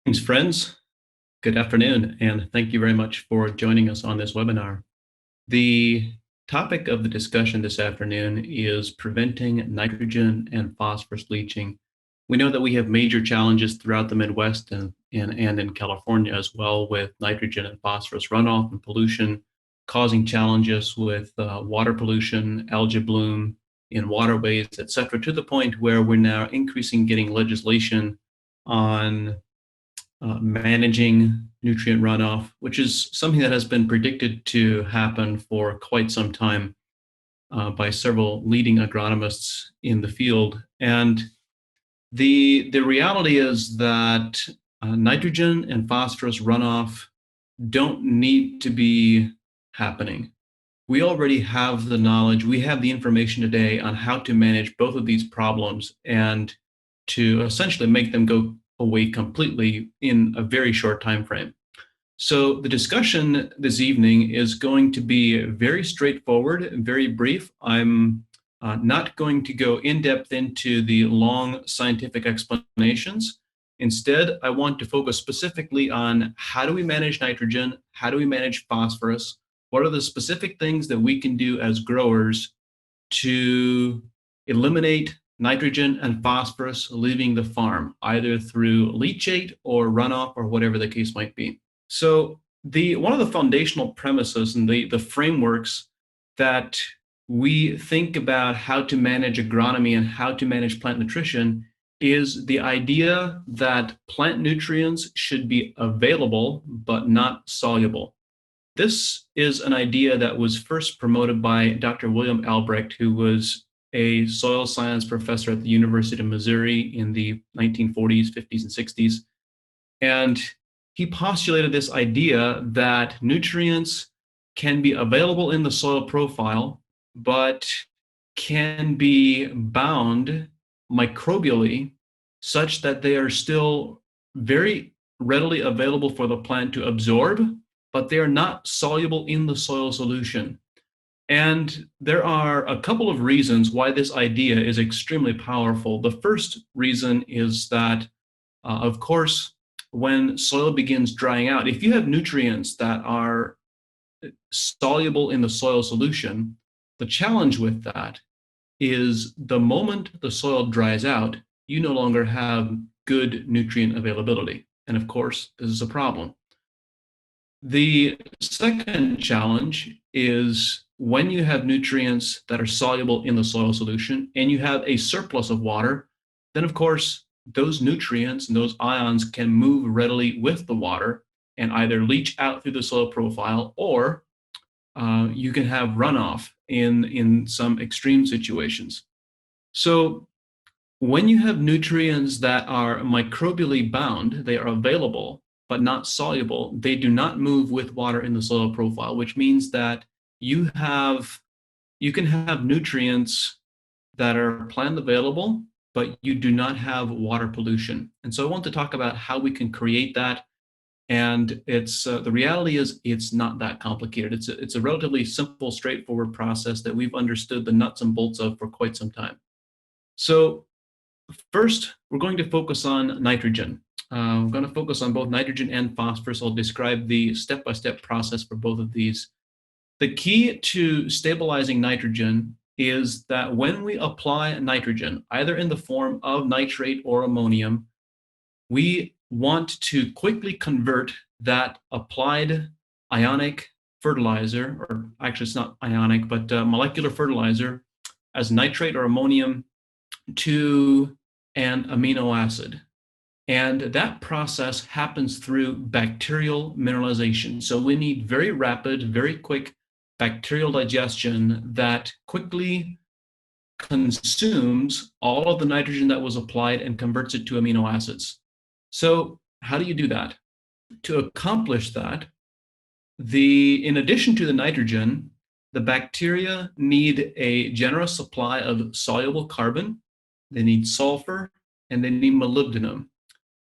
Thanks, friends. Good afternoon, and thank you very much for joining us on this webinar. The topic of the discussion this afternoon is preventing nitrogen and phosphorus leaching. We know that we have major challenges throughout the Midwest and in California as well with nitrogen and phosphorus runoff and pollution, causing challenges with water pollution, algae bloom in waterways, etc., to the point where we're now increasing getting legislation on managing nutrient runoff, which is something that has been predicted to happen for quite some time by several leading agronomists in the field. And the reality is that nitrogen and phosphorus runoff don't need to be happening. We already have the knowledge, we have the information today on how to manage both of these problems and to essentially make them go away completely in a very short time frame. So the discussion this evening is going to be very straightforward and very brief. I'm not going to go in depth into the long scientific explanations. Instead, I want to focus specifically on how do we manage nitrogen, how do we manage phosphorus, what are the specific things that we can do as growers to eliminate nitrogen and phosphorus leaving the farm, either through leachate or runoff or whatever the case might be. So one of the foundational premises and the frameworks that we think about how to manage agronomy and how to manage plant nutrition is the idea that plant nutrients should be available but not soluble. This is an idea that was first promoted by Dr. William Albrecht, who was a soil science professor at the University of Missouri in the 1940s, 50s, and 60s. And he postulated this idea that nutrients can be available in the soil profile, but can be bound microbially such that they are still very readily available for the plant to absorb, but they are not soluble in the soil solution. And there are a couple of reasons why this idea is extremely powerful. The first reason is that, of course, when soil begins drying out, if you have nutrients that are soluble in the soil solution, the challenge with that is the moment the soil dries out, you no longer have good nutrient availability. And of course, this is a problem. The second challenge is when you have nutrients that are soluble in the soil solution and you have a surplus of water, then of course those nutrients and those ions can move readily with the water and either leach out through the soil profile or you can have runoff in some extreme situations. So when you have nutrients that are microbially bound, they are available but not soluble, they do not move with water in the soil profile, which means that you can have nutrients that are plant available, but you do not have water pollution. And so I want to talk about how we can create that. And it's the reality is it's not that complicated. It's a relatively simple, straightforward process that we've understood the nuts and bolts of for quite some time. So first, we're going to focus on nitrogen. We're going to focus on both nitrogen and phosphorus. I'll describe the step-by-step process for both of these. The key to stabilizing nitrogen is that when we apply nitrogen, either in the form of nitrate or ammonium, we want to quickly convert that applied ionic fertilizer, or actually it's not ionic, but molecular fertilizer as nitrate or ammonium to an amino acid. And that process happens through bacterial mineralization. So we need very rapid, very quick bacterial digestion that quickly consumes all of the nitrogen that was applied and converts it to amino acids. So how do you do that? To accomplish that, in addition to the nitrogen, the bacteria need a generous supply of soluble carbon, they need sulfur, and they need molybdenum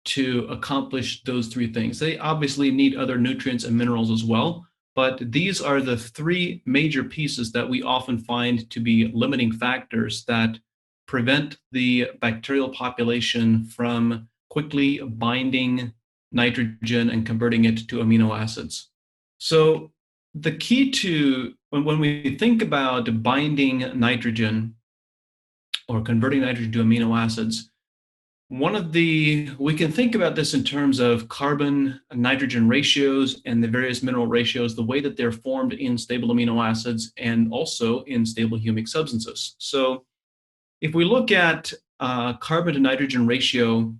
to accomplish those three things. They obviously need other nutrients and minerals as well, but these are the three major pieces that we often find to be limiting factors that prevent the bacterial population from quickly binding nitrogen and converting it to amino acids. So the key to when we think about binding nitrogen or converting nitrogen to amino acids, we can think about this in terms of carbon nitrogen ratios and the various mineral ratios, the way that they're formed in stable amino acids and also in stable humic substances. So if we look at carbon to nitrogen ratio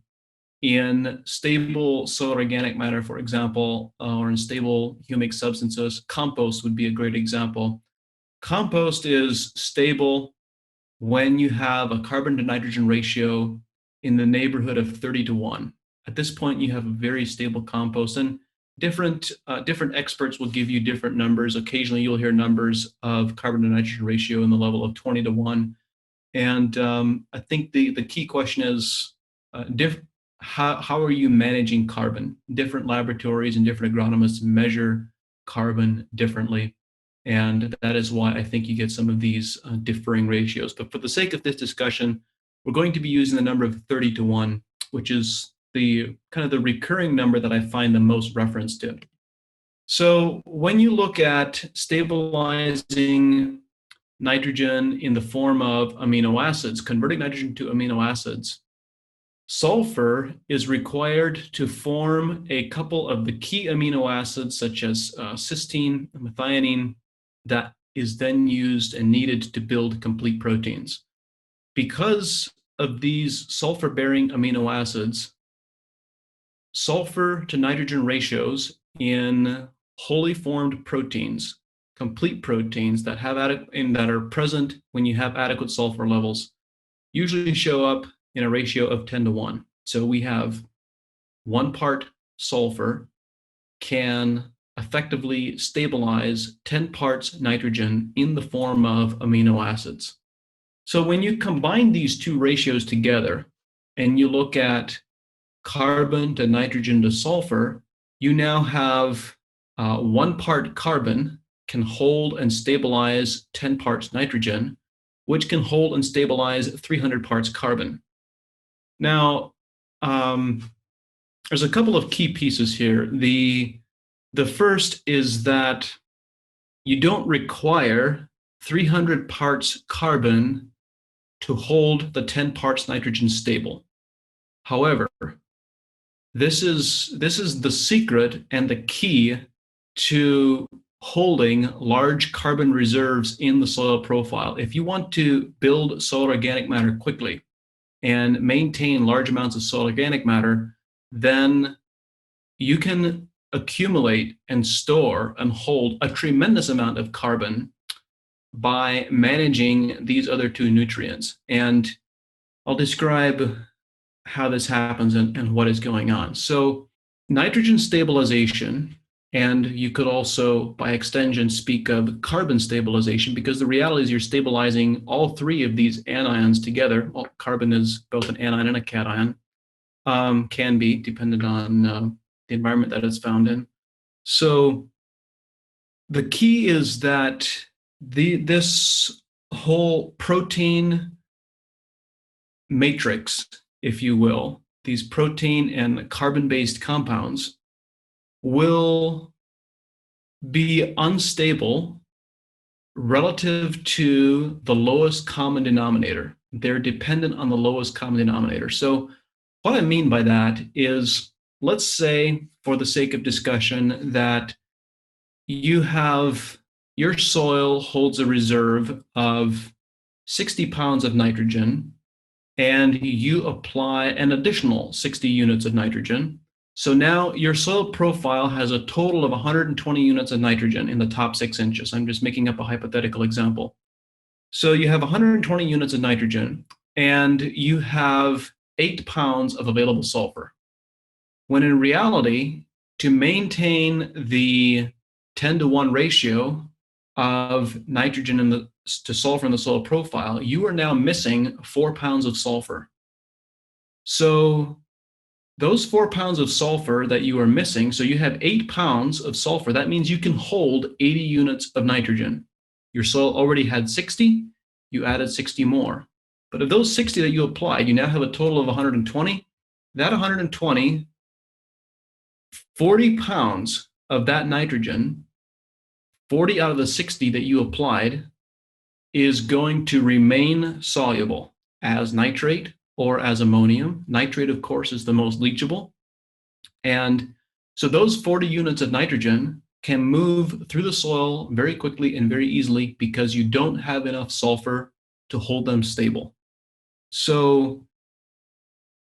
in stable soil organic matter, for example, or in stable humic substances, compost would be a great example. Compost is stable when you have a carbon to nitrogen ratio in the neighborhood of 30-1. At this point, you have a very stable compost, and different experts will give you different numbers. Occasionally, you'll hear numbers of carbon to nitrogen ratio in the level of 20-1. And I think the key question is how are you managing carbon? Different laboratories and different agronomists measure carbon differently. And that is why I think you get some of these differing ratios. But for the sake of this discussion, we're going to be using the number of 30-1, which is the kind of the recurring number that I find the most reference to. So when you look at stabilizing nitrogen in the form of amino acids, converting nitrogen to amino acids, sulfur is required to form a couple of the key amino acids, such as cysteine, methionine, that is then used and needed to build complete proteins. Because of these sulfur-bearing amino acids, sulfur to nitrogen ratios in wholly formed proteins, complete proteins that are present when you have adequate sulfur levels, usually show up in a ratio of 10-1. So we have 1 part sulfur can effectively stabilize 10 parts nitrogen in the form of amino acids. So when you combine these two ratios together and you look at carbon to nitrogen to sulfur, you now have 1 part carbon can hold and stabilize 10 parts nitrogen, which can hold and stabilize 300 parts carbon. Now, there's a couple of key pieces here. The first is that you don't require 300 parts carbon to hold the 10 parts nitrogen stable. However, this is the secret and the key to holding large carbon reserves in the soil profile. If you want to build soil organic matter quickly and maintain large amounts of soil organic matter, then you can accumulate and store and hold a tremendous amount of carbon by managing these other two nutrients. And I'll describe how this happens and what is going on. So nitrogen stabilization, and you could also, by extension, speak of carbon stabilization, because the reality is you're stabilizing all three of these anions together. Well, carbon is both an anion and a cation, can be, dependent on the environment that it's found in. So the key is that this whole protein matrix, if you will, these protein and carbon-based compounds will be unstable relative to the lowest common denominator. They're dependent on the lowest common denominator. So what I mean by that is, let's say, for the sake of discussion, that your soil holds a reserve of 60 pounds of nitrogen, and you apply an additional 60 units of nitrogen. So now your soil profile has a total of 120 units of nitrogen in the top 6 inches. I'm just making up a hypothetical example. So you have 120 units of nitrogen, and you have 8 pounds of available sulfur. When in reality, to maintain the 10-1 ratio of nitrogen to sulfur in the soil profile, you are now missing 4 pounds of sulfur. So those 4 pounds of sulfur that you are missing, so you have 8 pounds of sulfur, that means you can hold 80 units of nitrogen. Your soil already had 60, you added 60 more. But of those 60 that you applied, you now have a total of 120. That 120 40 pounds of that nitrogen, 40 out of the 60 that you applied, is going to remain soluble as nitrate or as ammonium. Nitrate, of course, is the most leachable. And so those 40 units of nitrogen can move through the soil very quickly and very easily because you don't have enough sulfur to hold them stable. So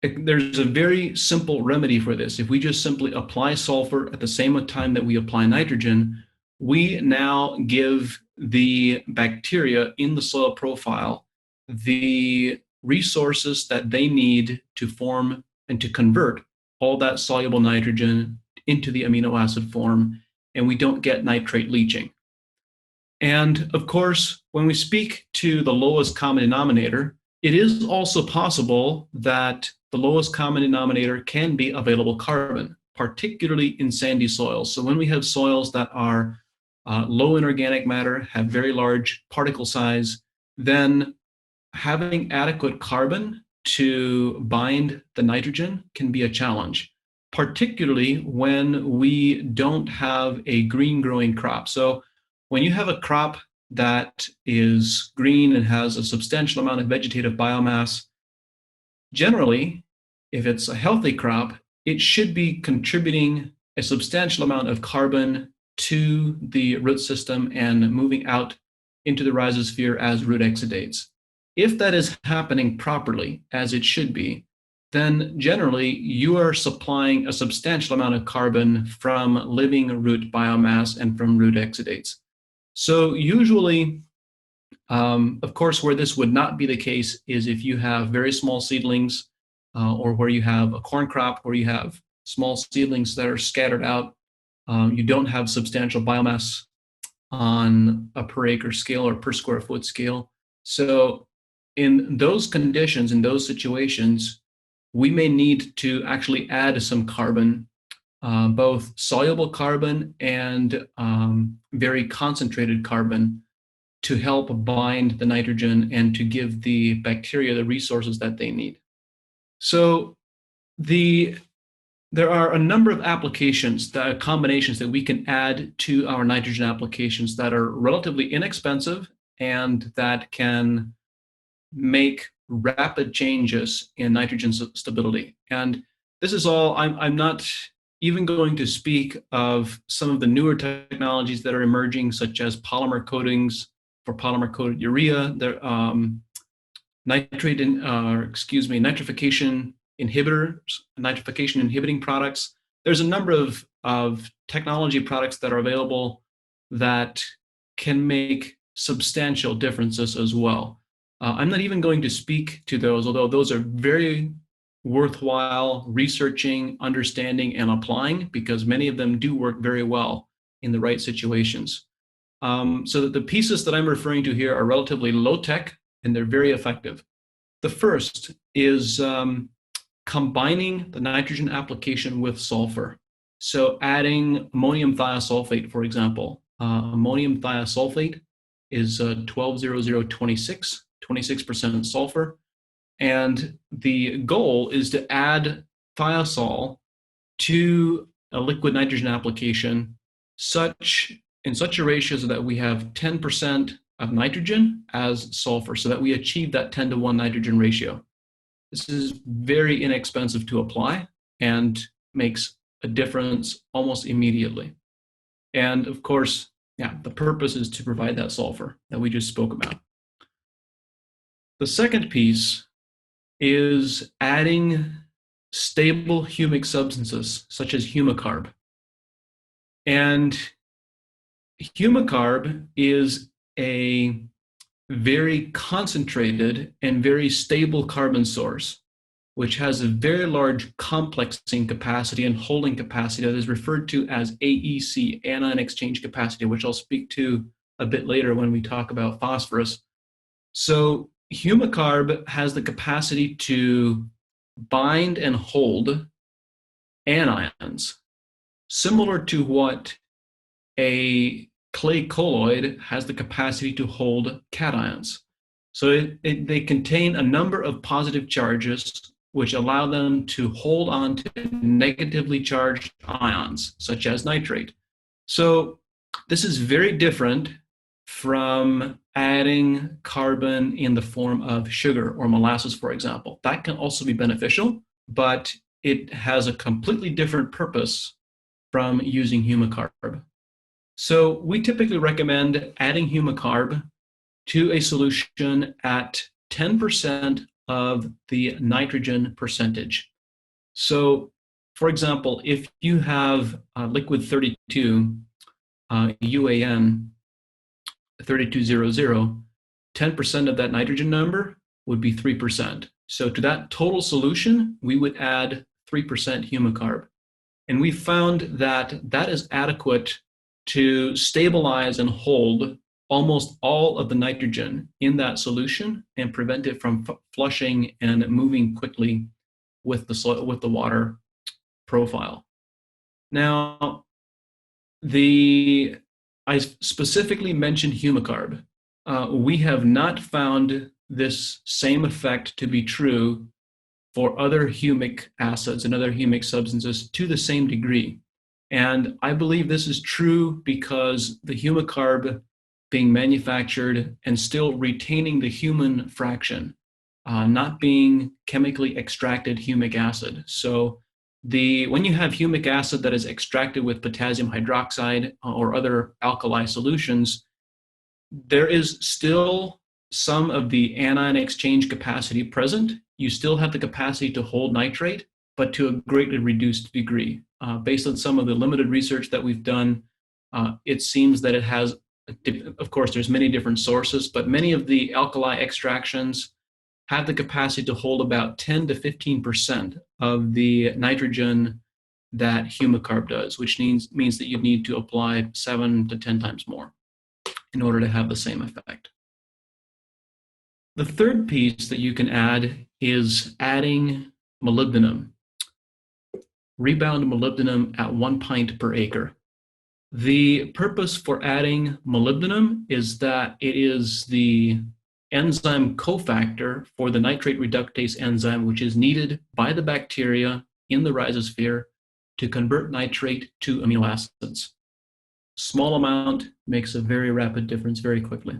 there's a very simple remedy for this. If we just simply apply sulfur at the same time that we apply nitrogen, we now give the bacteria in the soil profile the resources that they need to form and to convert all that soluble nitrogen into the amino acid form, and we don't get nitrate leaching. And of course, when we speak to the lowest common denominator, it is also possible that the lowest common denominator can be available carbon, particularly in sandy soils. So when we have soils that are low in organic matter, have very large particle size, then having adequate carbon to bind the nitrogen can be a challenge, particularly when we don't have a green growing crop. So when you have a crop that is green and has a substantial amount of vegetative biomass, generally, if it's a healthy crop, it should be contributing a substantial amount of carbon to the root system and moving out into the rhizosphere as root exudates. If that is happening properly, as it should be, then generally you are supplying a substantial amount of carbon from living root biomass and from root exudates. So usually, of course, where this would not be the case is if you have very small seedlings or where you have a corn crop where you have small seedlings that are scattered out. You don't have substantial biomass on a per acre scale or per square foot scale. So in those conditions, in those situations, we may need to actually add some carbon, both soluble carbon and very concentrated carbon, to help bind the nitrogen and to give the bacteria the resources that they need. So there are a number of applications, combinations that we can add to our nitrogen applications that are relatively inexpensive and that can make rapid changes in nitrogen stability. And this is all, I'm not even going to speak of some of the newer technologies that are emerging, such as polymer coatings for polymer coated urea, nitrification inhibitors, nitrification inhibiting products. There's a number of technology products that are available that can make substantial differences as well. I'm not even going to speak to those, although those are very worthwhile researching, understanding, and applying, because many of them do work very well in the right situations. So that the pieces that I'm referring to here are relatively low tech and they're very effective. The first is combining the nitrogen application with sulfur. So adding ammonium thiosulfate, for example. Ammonium thiosulfate is 120026, 26% sulfur. And the goal is to add thiosol to a liquid nitrogen application in such a ratio so that we have 10% of nitrogen as sulfur, so that we achieve that 10-to-1 nitrogen ratio. This is very inexpensive to apply and makes a difference almost immediately. And of course, the purpose is to provide that sulfur that we just spoke about. The second piece is adding stable humic substances such as Humic ARB. And Humic ARB is a very concentrated and very stable carbon source, which has a very large complexing capacity and holding capacity that is referred to as AEC, anion exchange capacity, which I'll speak to a bit later when we talk about phosphorus. So Humic ARB has the capacity to bind and hold anions, similar to what a clay colloid has the capacity to hold cations. So they contain a number of positive charges which allow them to hold on to negatively charged ions, such as nitrate. So this is very different from adding carbon in the form of sugar or molasses, for example. That can also be beneficial, but it has a completely different purpose from using Humic ARB. So we typically recommend adding Humic ARB to a solution at 10% of the nitrogen percentage. So, for example, if you have liquid 32, UAN 3200, 10% of that nitrogen number would be 3%. So to that total solution, we would add 3% Humic ARB. And we found that that is adequate to stabilize and hold almost all of the nitrogen in that solution and prevent it from flushing and moving quickly with the water profile. Now, I specifically mentioned Humic ARB. We have not found this same effect to be true for other humic acids and other humic substances to the same degree. And I believe this is true because the Humic ARB being manufactured and still retaining the human fraction, not being chemically extracted humic acid. So when you have humic acid that is extracted with potassium hydroxide or other alkali solutions, there is still some of the anion exchange capacity present. You still have the capacity to hold nitrate, but to a greatly reduced degree. Based on some of the limited research that we've done, it seems that it has, of course, there's many different sources, but many of the alkali extractions have the capacity to hold about 10 to 15% of the nitrogen that Humic ARB does, which means that you need to apply 7 to 10 times more in order to have the same effect. The third piece that you can add is adding molybdenum. Rebound molybdenum at 1 pint per acre. The purpose for adding molybdenum is that it is the enzyme cofactor for the nitrate reductase enzyme, which is needed by the bacteria in the rhizosphere to convert nitrate to amino acids. Small amount makes a very rapid difference very quickly.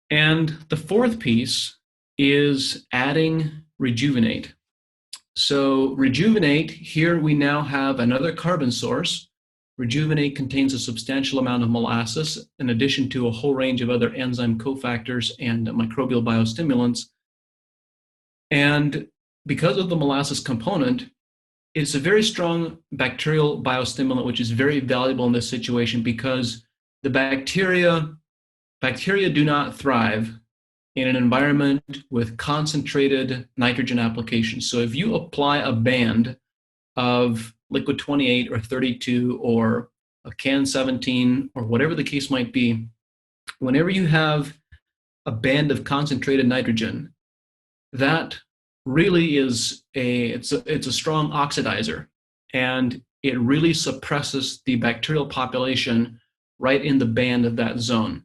And the fourth piece is adding rejuvenate. So rejuvenate, here we now have another carbon source. Rejuvenate contains a substantial amount of molasses in addition to a whole range of other enzyme cofactors and microbial biostimulants. And because of the molasses component, it's a very strong bacterial biostimulant, which is very valuable in this situation because the bacteria do not thrive in an environment with concentrated nitrogen application. So if you apply a band of liquid 28 or 32 or a can 17 or whatever the case might be, whenever you have a band of concentrated nitrogen, that really is it's a strong oxidizer, and it really suppresses the bacterial population right in the band of that zone.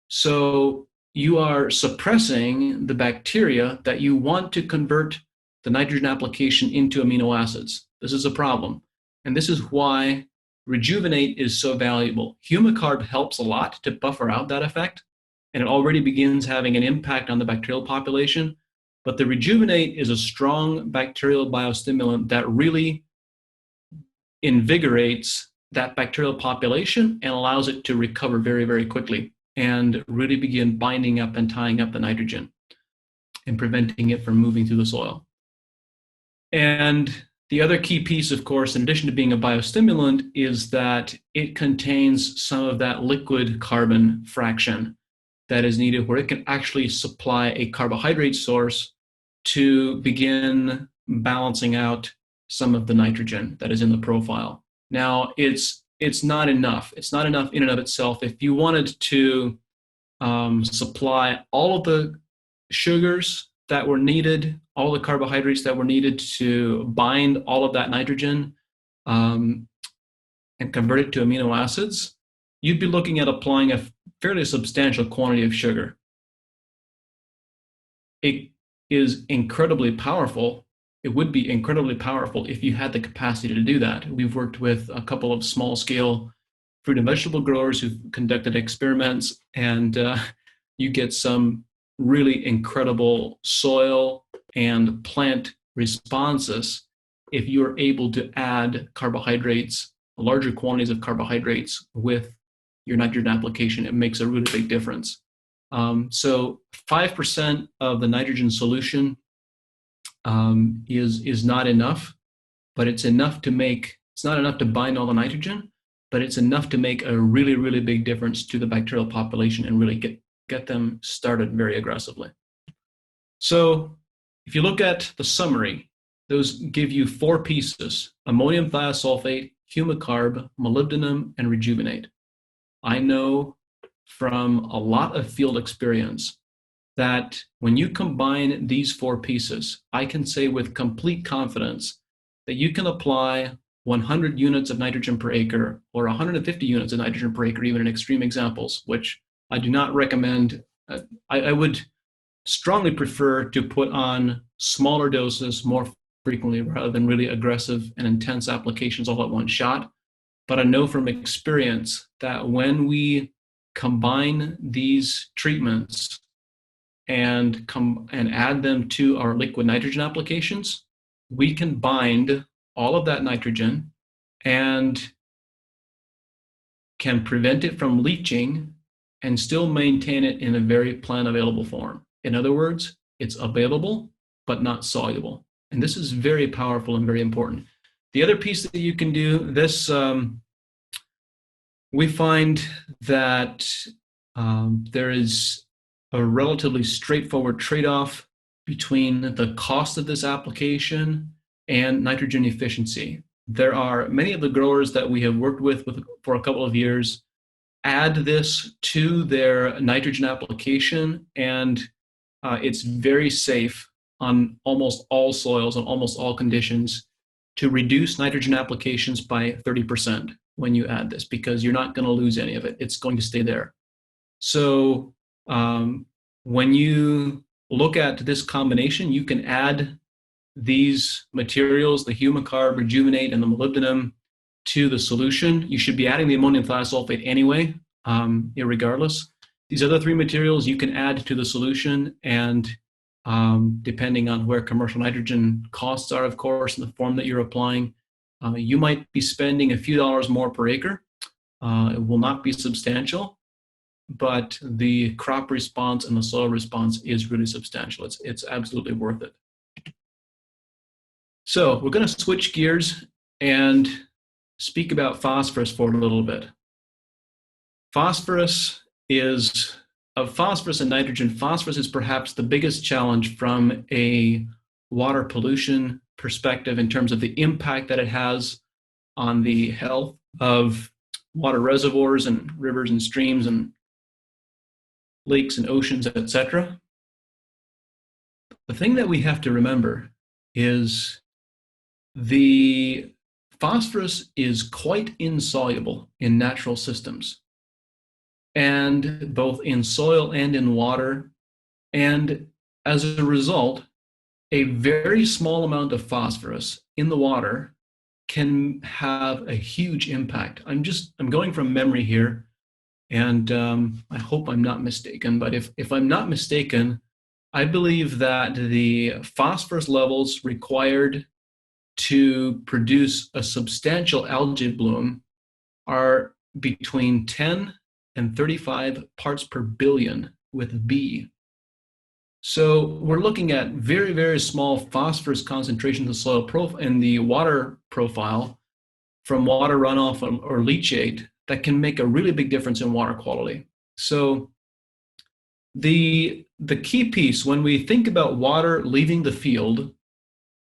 So you are suppressing the bacteria that you want to convert the nitrogen application into amino acids. This is a problem. And this is why rejuvenate is so valuable. Humic ARB helps a lot to buffer out that effect, and it already begins having an impact on the bacterial population. But the rejuvenate is a strong bacterial biostimulant that really invigorates that bacterial population and allows it to recover very, very quickly and really begin binding up and tying up the nitrogen and preventing it from moving through the soil. And the other key piece, of course, in addition to being a biostimulant, is that it contains some of that liquid carbon fraction that is needed, where it can actually supply a carbohydrate source to begin balancing out some of the nitrogen that is in the profile. Now, it's not enough. It's not enough in and of itself. If you wanted to supply all of the sugars that were needed, all the carbohydrates that were needed to bind all of that nitrogen and convert it to amino acids, you'd be looking at applying a fairly substantial quantity of sugar. is incredibly powerful. It would be incredibly powerful if you had the capacity to do that. We've worked with a couple of small scale fruit and vegetable growers who've conducted experiments, and you get some really incredible soil and plant responses if you're able to add carbohydrates, larger quantities of carbohydrates with your nitrogen application. It makes a really big difference. So 5% of the nitrogen solution is not enough, but it's enough to make, it's not enough to bind all the nitrogen, but it's enough to make a really, really big difference to the bacterial population and really get them started very aggressively. So if you look at the summary, those give you 4 pieces: ammonium thiosulfate, humic ARB, molybdenum, and rejuvenate. I know from a lot of field experience that when you combine these 4 pieces, I can say with complete confidence that you can apply 100 units of nitrogen per acre or 150 units of nitrogen per acre, even in extreme examples, which I do not recommend. I would strongly prefer to put on smaller doses more frequently rather than really aggressive and intense applications all at one shot. But I know from experience that when we combine these treatments and add them to our liquid nitrogen applications, we can bind all of that nitrogen and can prevent it from leaching and still maintain it in a very plant available form. In other words, it's available but not soluble. And this is very powerful and very important. The other piece that you can do, this we find that there is a relatively straightforward trade-off between the cost of this application and nitrogen efficiency. There are many of the growers that we have worked with for a couple of years add this to their nitrogen application, and it's very safe on almost all soils and almost all conditions to reduce nitrogen applications by 30% when you add this, because you're not going to lose any of it. It's going to stay there. So when you look at this combination, you can add these materials, the humic ARB, rejuvenate, and the molybdenum, to the solution. You should be adding the ammonium thiosulfate anyway, irregardless. These other 3 materials you can add to the solution, and depending on where commercial nitrogen costs are, of course, and the form that you're applying, you might be spending a few dollars more per acre. It will not be substantial, but the crop response and the soil response is really substantial. It's absolutely worth it. So we're going to switch gears and speak about phosphorus for a little bit. Phosphorus and nitrogen. Phosphorus is perhaps the biggest challenge from a water pollution perspective in terms of the impact that it has on the health of water reservoirs and rivers and streams and lakes and oceans, etc. The thing that we have to remember is the phosphorus is quite insoluble in natural systems, and both in soil and in water. And as a result, a very small amount of phosphorus in the water can have a huge impact. I'm going from memory here, and I hope I'm not mistaken, but if I'm not mistaken, I believe that the phosphorus levels required to produce a substantial algae bloom are between 10 and 35 parts per billion with B. So we're looking at very, very small phosphorus concentrations in the soil in the water profile from water runoff or leachate that can make a really big difference in water quality. So the key piece, when we think about water leaving the field,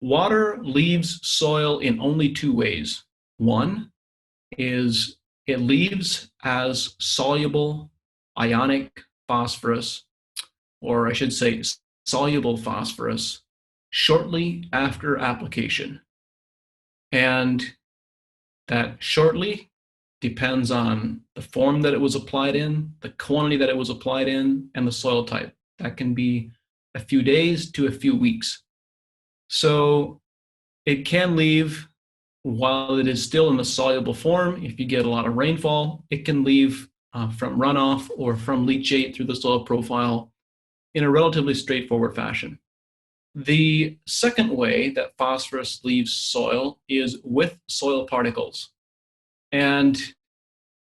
water leaves soil in only 2 ways. One is it leaves as soluble ionic phosphorus, or I should say soluble phosphorus, shortly after application. And that shortly depends on the form that it was applied in, the quantity that it was applied in, and the soil type. That can be a few days to a few weeks. So it can leave while it is still in the soluble form. If you get a lot of rainfall, it can leave from runoff or from leachate through the soil profile in a relatively straightforward fashion. The second way that phosphorus leaves soil is with soil particles. And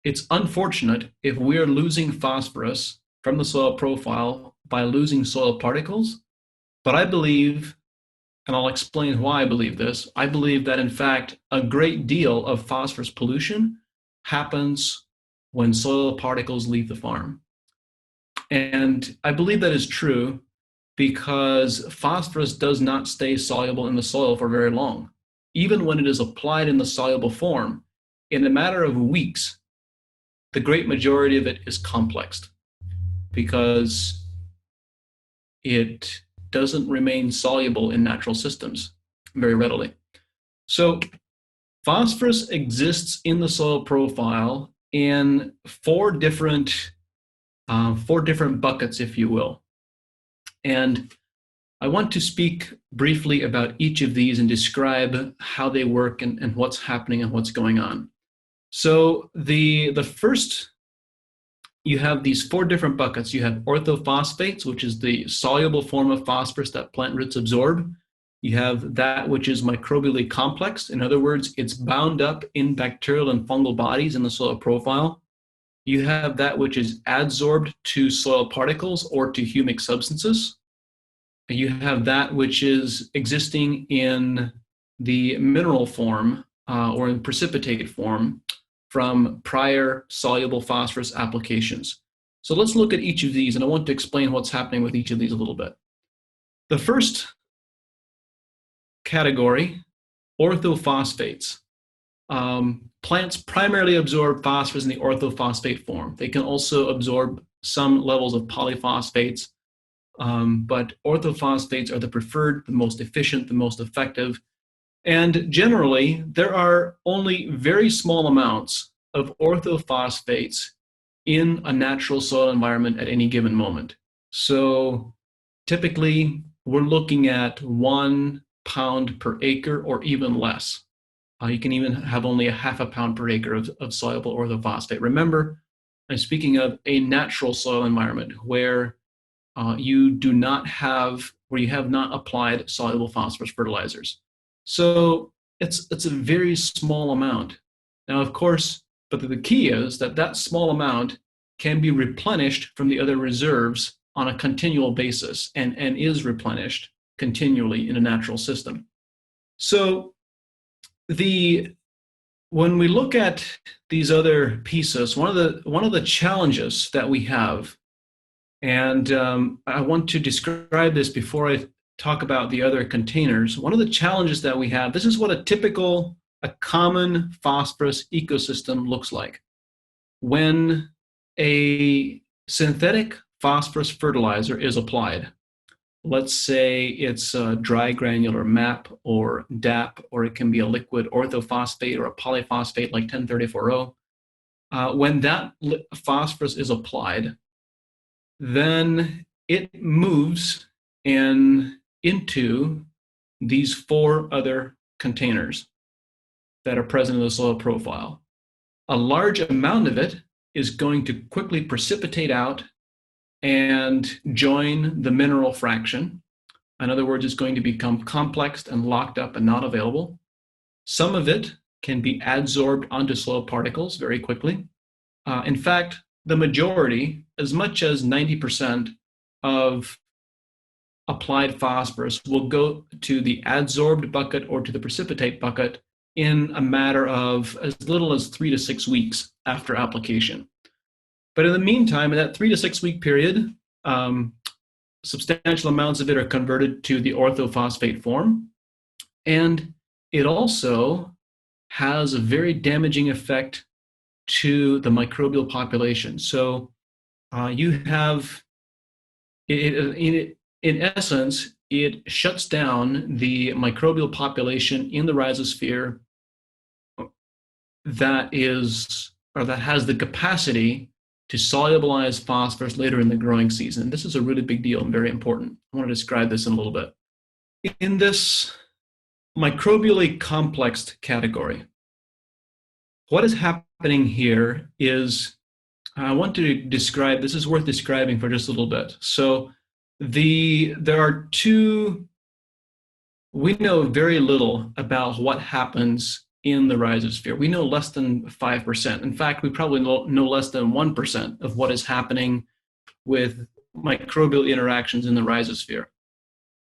it's unfortunate if we're losing phosphorus from the soil profile by losing soil particles, but I believe, and I'll explain why I believe this, I believe that in fact a great deal of phosphorus pollution happens when soil particles leave the farm. And I believe that is true because phosphorus does not stay soluble in the soil for very long. Even when it is applied in the soluble form, in a matter of weeks, the great majority of it is complexed because it doesn't remain soluble in natural systems very readily. So phosphorus exists in the soil profile in four different buckets, if you will. And I want to speak briefly about each of these and describe how they work and what's happening and what's going on. So the first, you have these four different buckets. You have ortho phosphates, which is the soluble form of phosphorus that plant roots absorb. You have that which is microbially complex. In other words, it's bound up in bacterial and fungal bodies in the soil profile. You have that which is adsorbed to soil particles or to humic substances. You have that which is existing in the mineral form or in precipitate form from prior soluble phosphorus applications. So let's look at each of these, and I want to explain what's happening with each of these a little bit. The first category, orthophosphates. Plants primarily absorb phosphorus in the orthophosphate form. They can also absorb some levels of polyphosphates, but orthophosphates are the preferred, the most efficient, the most effective. And generally, there are only very small amounts of orthophosphates in a natural soil environment at any given moment. So typically, we're looking at 1 pound per acre or even less. You can even have only a half a pound per acre of soluble orthophosphate. Remember, I'm speaking of a natural soil environment where you have not applied soluble phosphorus fertilizers. So it's a very small amount. Now, of course, but the key is that small amount can be replenished from the other reserves on a continual basis and is replenished continually in a natural system. So when we look at these other pieces, one of the challenges that we have, and I want to describe this before I talk about the other containers. One of the challenges that we have, this is what a common phosphorus ecosystem looks like. When a synthetic phosphorus fertilizer is applied, let's say it's a dry granular MAP or DAP, or it can be a liquid orthophosphate or a polyphosphate like 1034O. When that phosphorus is applied, then it moves into these four other containers that are present in the soil profile. A large amount of it is going to quickly precipitate out and join the mineral fraction. In other words, it's going to become complexed and locked up and not available. Some of it can be adsorbed onto soil particles very quickly. In fact, the majority, as much as 90% of applied phosphorus will go to the adsorbed bucket or to the precipitate bucket in a matter of as little as 3 to 6 weeks after application. But in the meantime, in that 3 to 6 week period, substantial amounts of it are converted to the orthophosphate form. And it also has a very damaging effect to the microbial population. So you have, in essence, it shuts down the microbial population in the rhizosphere that has the capacity to solubilize phosphorus later in the growing season. This is a really big deal and very important. I want to describe this in a little bit. In this microbially complex category, what is happening here is, I want to describe, this is worth describing for just a little bit. So there are two, we know very little about what happens in the rhizosphere. We know less than 5%. In fact, we probably know less than 1% of what is happening with microbial interactions in the rhizosphere.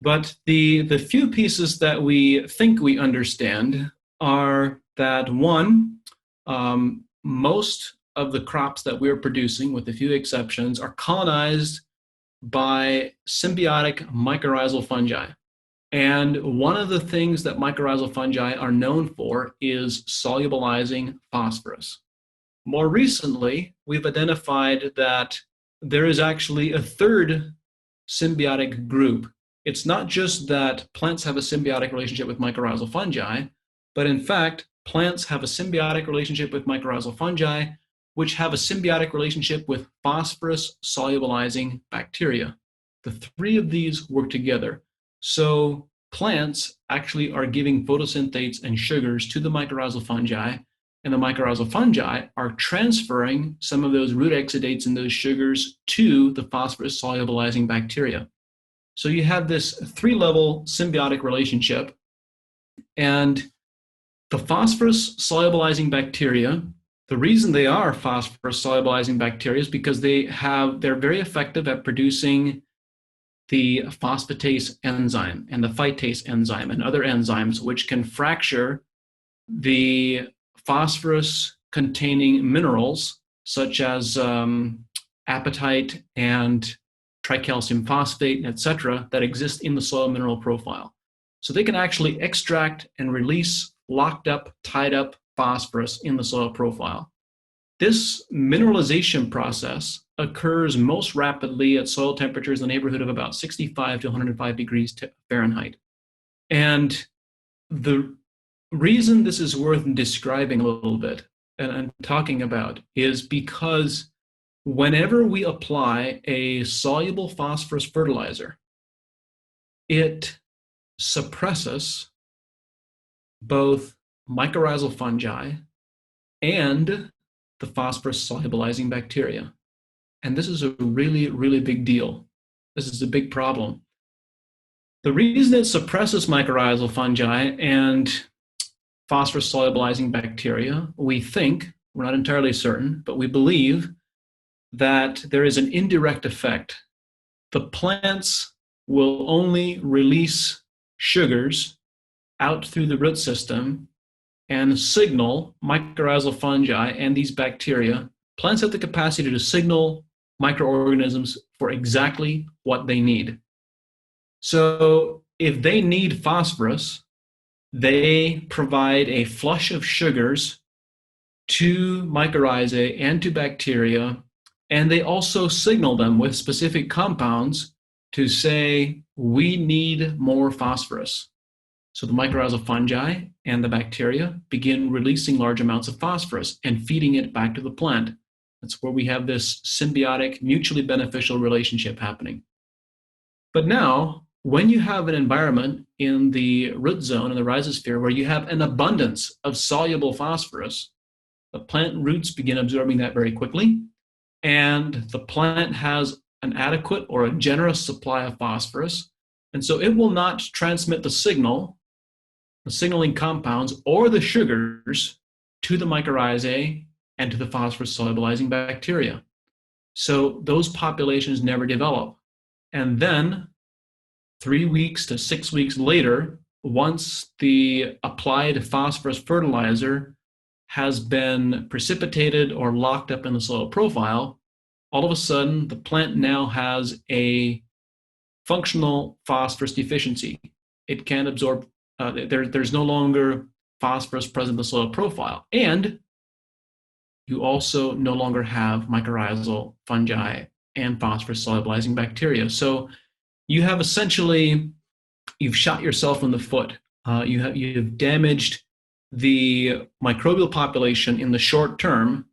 But the few pieces that we think we understand are that, one, most of the crops that we're producing, with a few exceptions, are colonized by symbiotic mycorrhizal fungi. And one of the things that mycorrhizal fungi are known for is solubilizing phosphorus. More recently, we've identified that there is actually a third symbiotic group. It's not just that plants have a symbiotic relationship with mycorrhizal fungi, but in fact, plants have a symbiotic relationship with mycorrhizal fungi, which have a symbiotic relationship with phosphorus solubilizing bacteria. The three of these work together. So plants actually are giving photosynthates and sugars to the mycorrhizal fungi, and the mycorrhizal fungi are transferring some of those root exudates and those sugars to the phosphorus solubilizing bacteria. So you have this three-level symbiotic relationship, and the phosphorus solubilizing bacteria, the reason they are phosphorus solubilizing bacteria is because they're very effective at producing the phosphatase enzyme and the phytase enzyme and other enzymes which can fracture the phosphorus containing minerals such as apatite and tricalcium phosphate, etc., that exist in the soil mineral profile. So they can actually extract and release locked up, tied up phosphorus in the soil profile. This mineralization process occurs most rapidly at soil temperatures in the neighborhood of about 65 to 105 degrees Fahrenheit. And the reason this is worth describing a little bit and talking about is because whenever we apply a soluble phosphorus fertilizer, it suppresses both mycorrhizal fungi and the phosphorus solubilizing bacteria. And this is a really, really big deal. This is a big problem. The reason it suppresses mycorrhizal fungi and phosphorus solubilizing bacteria, we think, we're not entirely certain, but we believe that there is an indirect effect. The plants will only release sugars out through the root system and signal mycorrhizal fungi and these bacteria. Plants have the capacity to signal microorganisms for exactly what they need. So if they need phosphorus, they provide a flush of sugars to mycorrhizae and to bacteria, and they also signal them with specific compounds to say, we need more phosphorus. So the mycorrhizal fungi and the bacteria begin releasing large amounts of phosphorus and feeding it back to the plant. That's where we have this symbiotic, mutually beneficial relationship happening. But now, when you have an environment in the root zone, in the rhizosphere, where you have an abundance of soluble phosphorus, the plant roots begin absorbing that very quickly, and the plant has an adequate or a generous supply of phosphorus, and so it will not transmit the signaling compounds or the sugars to the mycorrhizae and to the phosphorus solubilizing bacteria. So those populations never develop. And then 3 weeks to 6 weeks later, once the applied phosphorus fertilizer has been precipitated or locked up in the soil profile, all of a sudden the plant now has a functional phosphorus deficiency. It can't absorb, there's no longer phosphorus present in the soil profile. And you also no longer have mycorrhizal fungi and phosphorus solubilizing bacteria. So you have essentially, you've shot yourself in the foot. You've damaged the microbial population in the short term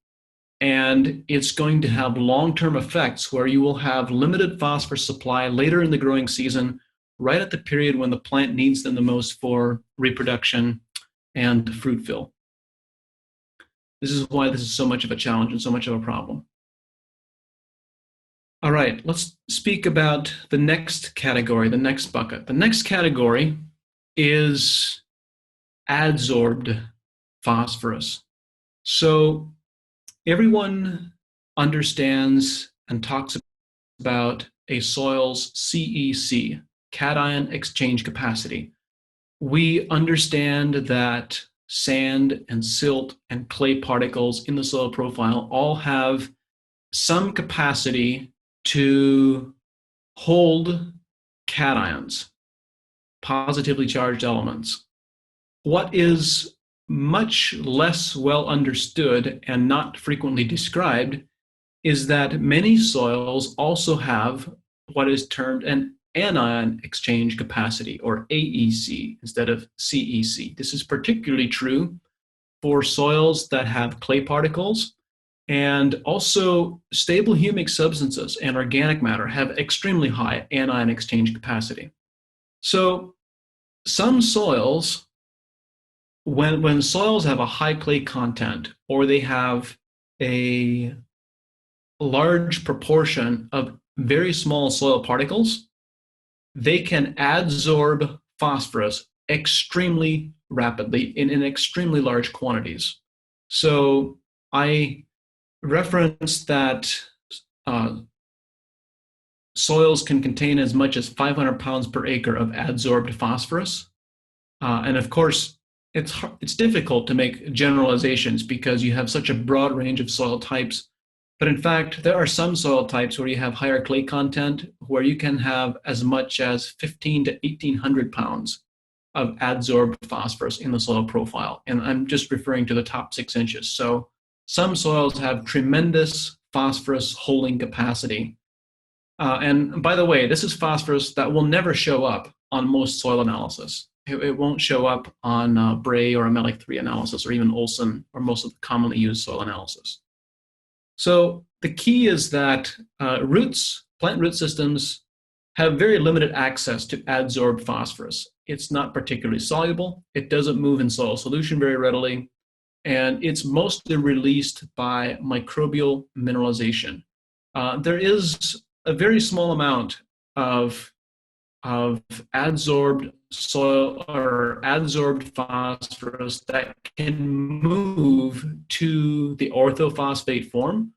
And it's going to have long-term effects where you will have limited phosphorus supply later in the growing season, right at the period when the plant needs them the most for reproduction and fruit fill. This is why this is so much of a challenge and so much of a problem. All right, let's speak about the next category, the next bucket. The next category is adsorbed phosphorus. So everyone understands and talks about a soil's CEC, cation exchange capacity. We understand that sand and silt and clay particles in the soil profile all have some capacity to hold cations, positively charged elements. What is much less well understood and not frequently described is that many soils also have what is termed an anion exchange capacity, or AEC, instead of CEC. This is particularly true for soils that have clay particles, and also stable humic substances and organic matter have extremely high anion exchange capacity. So some soils, when soils have a high clay content, or they have a large proportion of very small soil particles, they can adsorb phosphorus extremely rapidly in extremely large quantities. So I referenced that soils can contain as much as 500 pounds per acre of adsorbed phosphorus. And of course, it's difficult to make generalizations because you have such a broad range of soil types. But in fact, there are some soil types where you have higher clay content, where you can have as much as 15 to 1,800 pounds of adsorbed phosphorus in the soil profile. And I'm just referring to the top 6 inches. So some soils have tremendous phosphorus holding capacity. And by the way, this is phosphorus that will never show up on most soil analysis. It won't show up on Bray or a MELIC3 analysis, or even Olson, or most of the commonly used soil analysis. So the key is that plant root systems have very limited access to adsorbed phosphorus. It's not particularly soluble. It doesn't move in soil solution very readily. And it's mostly released by microbial mineralization. There is a very small amount of adsorbed soil or adsorbed phosphorus that can move to the orthophosphate form.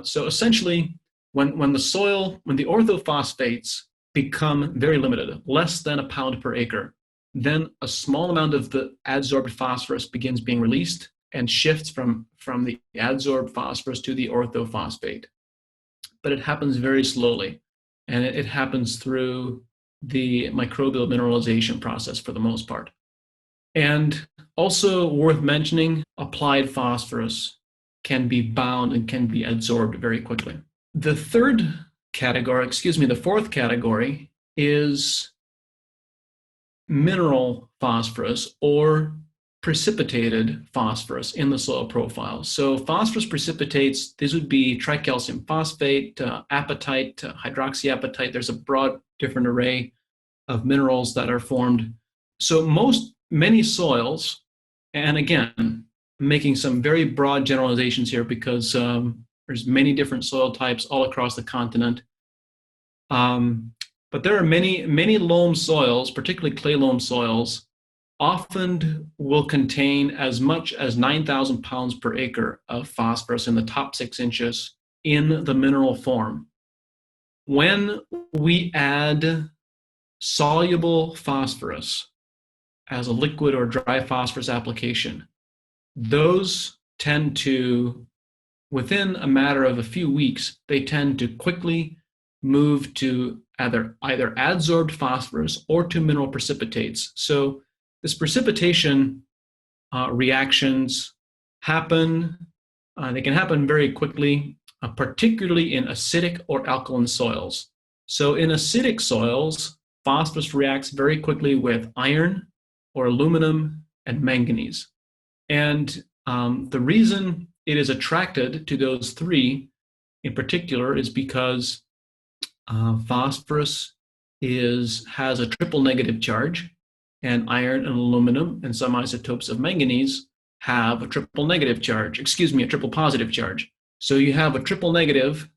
So essentially, when the orthophosphates become very limited, less than a pound per acre, then a small amount of the adsorbed phosphorus begins being released and shifts from the adsorbed phosphorus to the orthophosphate. But it happens very slowly, and it happens through the microbial mineralization process for the most part. And also worth mentioning, applied phosphorus can be bound and can be adsorbed very quickly. The fourth category is mineral phosphorus, or precipitated phosphorus in the soil profile. So phosphorus precipitates, these would be tricalcium phosphate, apatite, hydroxyapatite. There's a broad different array of minerals that are formed. So many soils, and again, making some very broad generalizations here because there's many different soil types all across the continent. But there are many loam soils, particularly clay loam soils, often will contain as much as 9,000 pounds per acre of phosphorus in the top 6 inches in the mineral form. When we add soluble phosphorus as a liquid or dry phosphorus application, those tend to, within a matter of a few weeks, they tend to quickly move to either adsorbed phosphorus or to mineral precipitates. So this precipitation reactions happen, they can happen very quickly, particularly in acidic or alkaline soils. So in acidic soils, phosphorus reacts very quickly with iron or aluminum and manganese. And the reason it is attracted to those three in particular is because phosphorus has a triple negative charge, and iron and aluminum and some isotopes of manganese have a triple negative charge, a triple positive charge. So you have a triple negative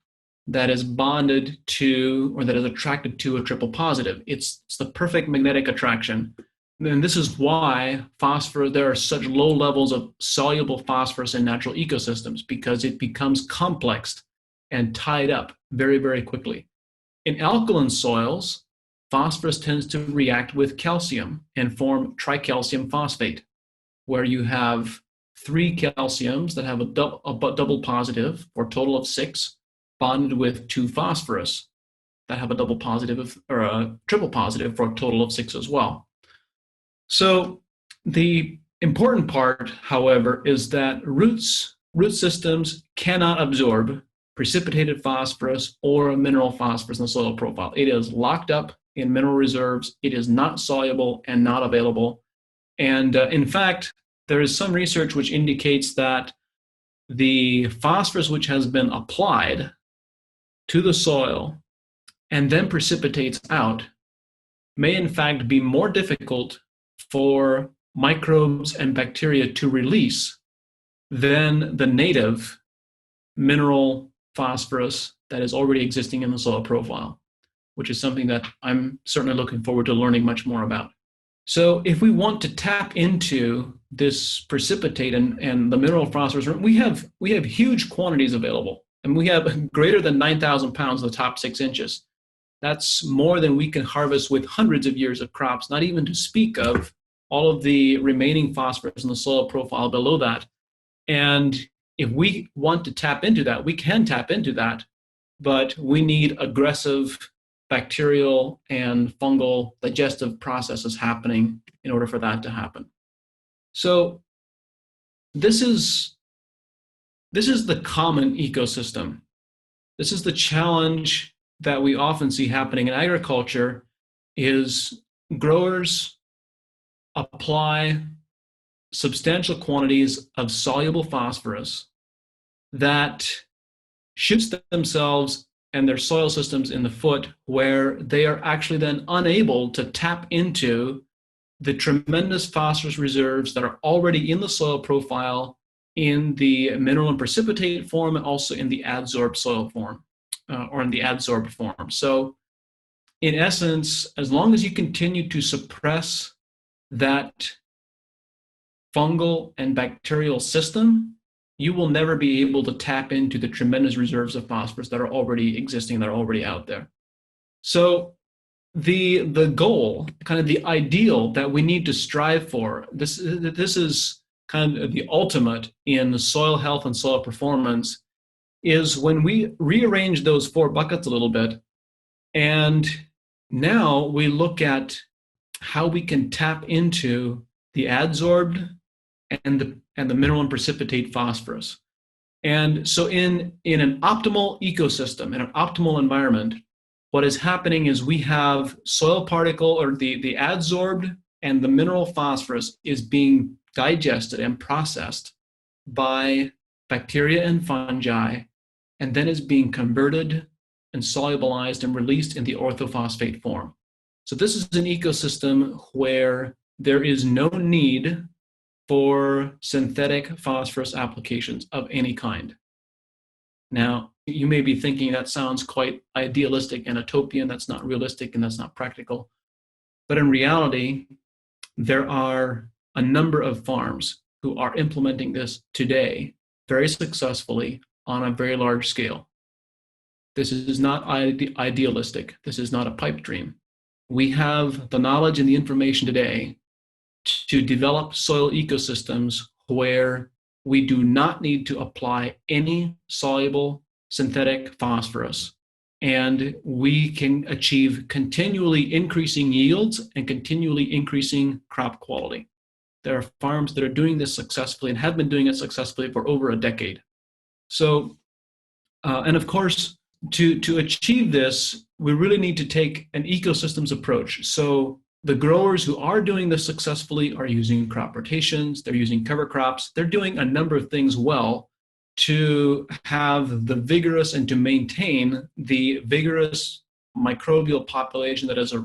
that is bonded to, or that is attracted to, a triple positive. It's the perfect magnetic attraction. And this is why there are such low levels of soluble phosphorus in natural ecosystems, because it becomes complex and tied up very, very quickly. In alkaline soils, phosphorus tends to react with calcium and form tricalcium phosphate, where you have 3 calciums that have a double positive for a total of 6, bonded with 2 phosphorus that have a double positive or a triple positive for a total of 6 as well. So the important part, however, is that root systems cannot absorb precipitated phosphorus or mineral phosphorus in the soil profile. It is locked up in mineral reserves. It is not soluble and not available. And in fact, there is some research which indicates that the phosphorus which has been applied to the soil and then precipitates out may in fact be more difficult for microbes and bacteria to release than the native mineral phosphorus that is already existing in the soil profile, which is something that I'm certainly looking forward to learning much more about. So if we want to tap into this precipitate and the mineral phosphorus, we have huge quantities available, and we have greater than 9,000 pounds in the top 6 inches. That's more than we can harvest with hundreds of years of crops, not even to speak of all of the remaining phosphorus in the soil profile below that. And if we want to tap into that, we can tap into that, but we need aggressive bacterial and fungal digestive processes happening in order for that to happen. So this is the common ecosystem. This is the challenge that we often see happening in agriculture, is growers apply substantial quantities of soluble phosphorus that shoots themselves and their soil systems in the foot, where they are actually then unable to tap into the tremendous phosphorus reserves that are already in the soil profile in the mineral and precipitate form, and also in the adsorbed soil form, or in the adsorbed form. So in essence, as long as you continue to suppress that fungal and bacterial system, you will never be able to tap into the tremendous reserves of phosphorus that are already existing, that are already out there. So the goal, kind of the ideal that we need to strive for, this is kind of the ultimate in soil health and soil performance, is when we rearrange those 4 buckets a little bit, and now we look at how we can tap into the adsorbed and the mineral and precipitate phosphorus. And so in an optimal ecosystem, in an optimal environment, what is happening is we have soil particle, or the adsorbed and the mineral phosphorus is being digested and processed by bacteria and fungi, and then is being converted and solubilized and released in the orthophosphate form. So this is an ecosystem where there is no need for synthetic phosphorus applications of any kind. Now, you may be thinking that sounds quite idealistic and utopian, that's not realistic and that's not practical. But in reality, there are a number of farms who are implementing this today very successfully on a very large scale. This is not idealistic. This is not a pipe dream. We have the knowledge and the information today to develop soil ecosystems where we do not need to apply any soluble synthetic phosphorus, and we can achieve continually increasing yields and continually increasing crop quality. There are farms that are doing this successfully and have been doing it successfully for over a decade. So, and of course, to achieve this, we really need to take an ecosystems approach. So the growers who are doing this successfully are using crop rotations, they're using cover crops, they're doing a number of things well, to have the vigorous and to maintain the vigorous microbial population that is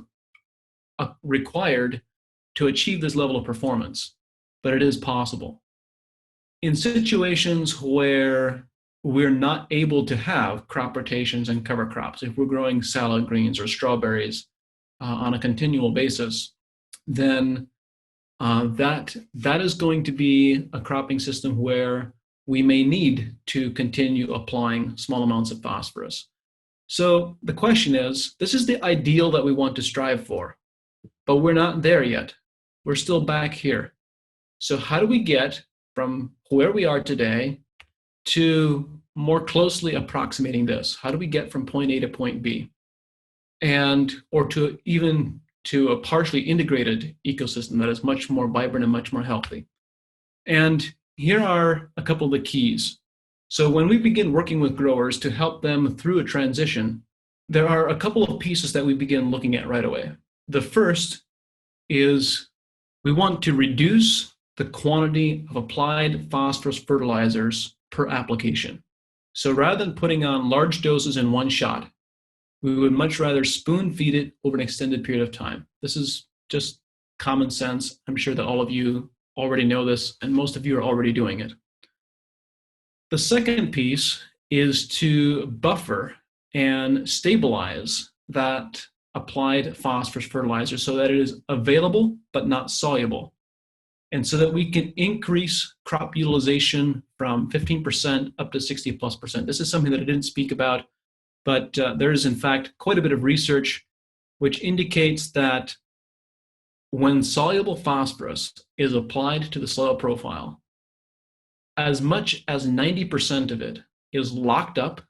required to achieve this level of performance, but it is possible. In situations where we're not able to have crop rotations and cover crops, if we're growing salad greens or strawberries on a continual basis, then that is going to be a cropping system where we may need to continue applying small amounts of phosphorus. So the question is, this is the ideal that we want to strive for, but we're not there yet. We're still back here. So how do we get from where we are today to more closely approximating this? How do we get from point A to point B? Or to even to a partially integrated ecosystem that is much more vibrant and much more healthy? And here are a couple of the keys. So when we begin working with growers to help them through a transition, there are a couple of pieces that we begin looking at right away. The first is we want to reduce the quantity of applied phosphorus fertilizers per application. So rather than putting on large doses in one shot, we would much rather spoon feed it over an extended period of time. This is just common sense. I'm sure that all of you already know this, and most of you are already doing it. The second piece is to buffer and stabilize that applied phosphorus fertilizer so that it is available but not soluble, and so that we can increase crop utilization from 15% up to 60+%. This is something that I didn't speak about, but there is in fact quite a bit of research which indicates that when soluble phosphorus is applied to the soil profile, as much as 90% of it is locked up.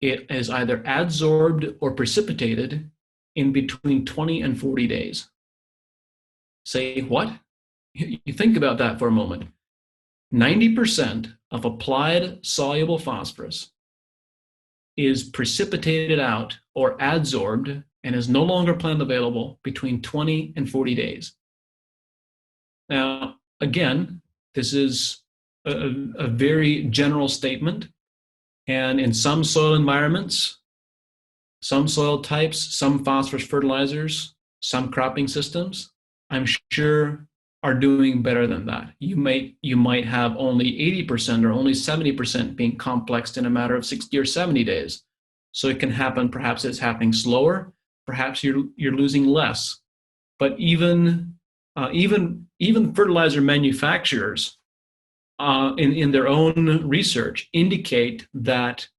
It is either adsorbed or precipitated in between 20 and 40 days. Say what? You think about that for a moment. 90% of applied soluble phosphorus is precipitated out or adsorbed and is no longer plant available between 20 and 40 days. Now, again, this is a very general statement, and in some soil environments, some soil types, some phosphorus fertilizers, some cropping systems, I'm sure are doing better than that. You might have only 80% or only 70% being complexed in a matter of 60 or 70 days. So it can happen, perhaps it's happening slower, perhaps you're losing less. But even fertilizer manufacturers in their own research indicate that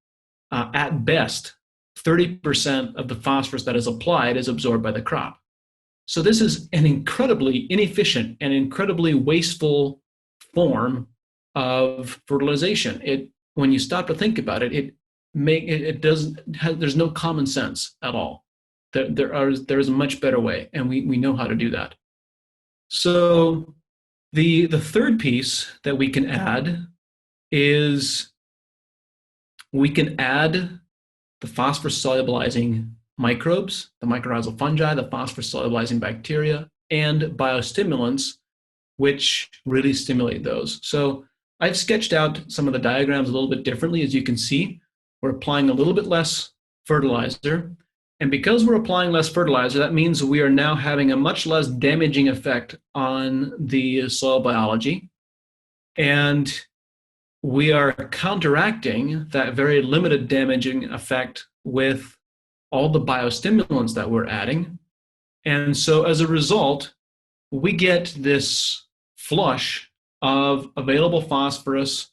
at best 30% of the phosphorus that is applied is absorbed by the crop. So this is an incredibly inefficient and incredibly wasteful form of fertilization. When you stop to think about it, there's no common sense at all. There is a much better way, and we know how to do that. So the third piece that we can add is we can add the phosphorus solubilizing microbes, the mycorrhizal fungi, the phosphorus solubilizing bacteria, and biostimulants, which really stimulate those. So I've sketched out some of the diagrams a little bit differently. As you can see, we're applying a little bit less fertilizer. And because we're applying less fertilizer, that means we are now having a much less damaging effect on the soil biology. And we are counteracting that very limited damaging effect with all the biostimulants that we're adding. And so as a result, we get this flush of available phosphorus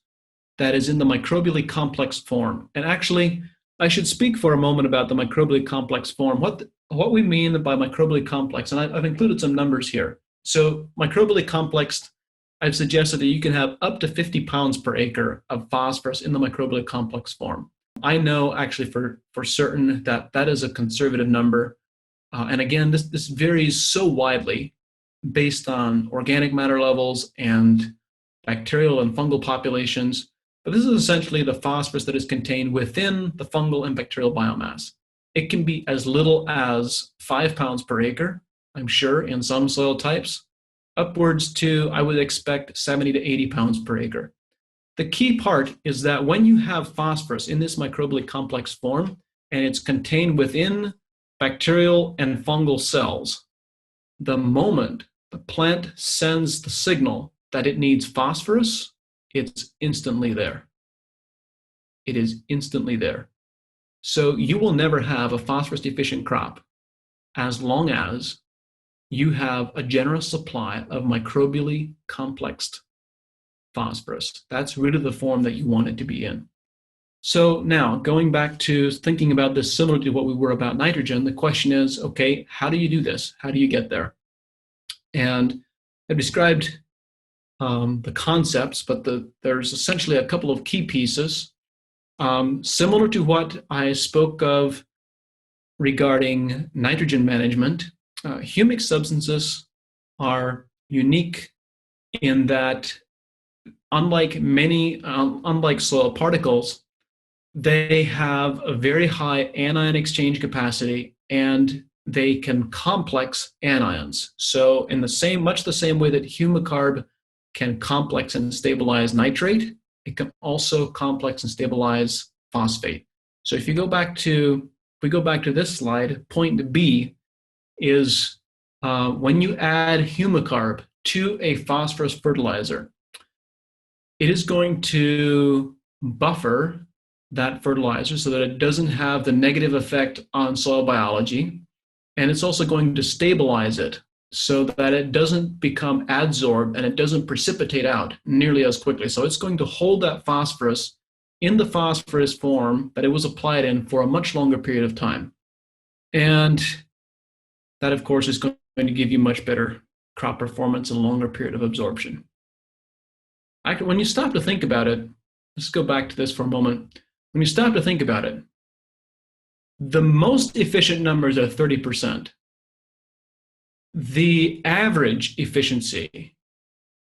that is in the microbially complex form. And actually, I should speak for a moment about the microbially complex form. What we mean by microbially complex, and I've included some numbers here. So microbially complex, I've suggested that you can have up to 50 pounds per acre of phosphorus in the microbially complex form. I know actually for certain that that is a conservative number. And again, this varies so widely based on organic matter levels and bacterial and fungal populations. But this is essentially the phosphorus that is contained within the fungal and bacterial biomass. It can be as little as 5 pounds per acre, I'm sure, in some soil types, upwards to, I would expect, 70 to 80 pounds per acre. the key part is that when you have phosphorus in this microbially complex form, and it's contained within bacterial and fungal cells, the moment the plant sends the signal that it needs phosphorus, it's instantly there. It is instantly there. So you will never have a phosphorus deficient crop as long as you have a generous supply of microbially complexed phosphorus. That's really the form that you want it to be in. So now, going back to thinking about this similar to what we were about nitrogen, the question is, okay, how do you do this? How do you get there? And I've described the concepts, but there's essentially a couple of key pieces. Similar to what I spoke of regarding nitrogen management, humic substances are unique in that, unlike soil particles, they have a very high anion exchange capacity, and they can complex anions. So in much the same way that humic ARB can complex and stabilize nitrate, it can also complex and stabilize phosphate. So if we go back to this slide, point B is when you add humic ARB to a phosphorus fertilizer, it is going to buffer that fertilizer so that it doesn't have the negative effect on soil biology. And it's also going to stabilize it so that it doesn't become adsorbed and it doesn't precipitate out nearly as quickly. So it's going to hold that phosphorus in the phosphorus form that it was applied in for a much longer period of time. And that, of course, is going to give you much better crop performance and a longer period of absorption. When you stop to think about it, let's go back to this for a moment. When you stop to think about it, the most efficient numbers are 30%. The average efficiency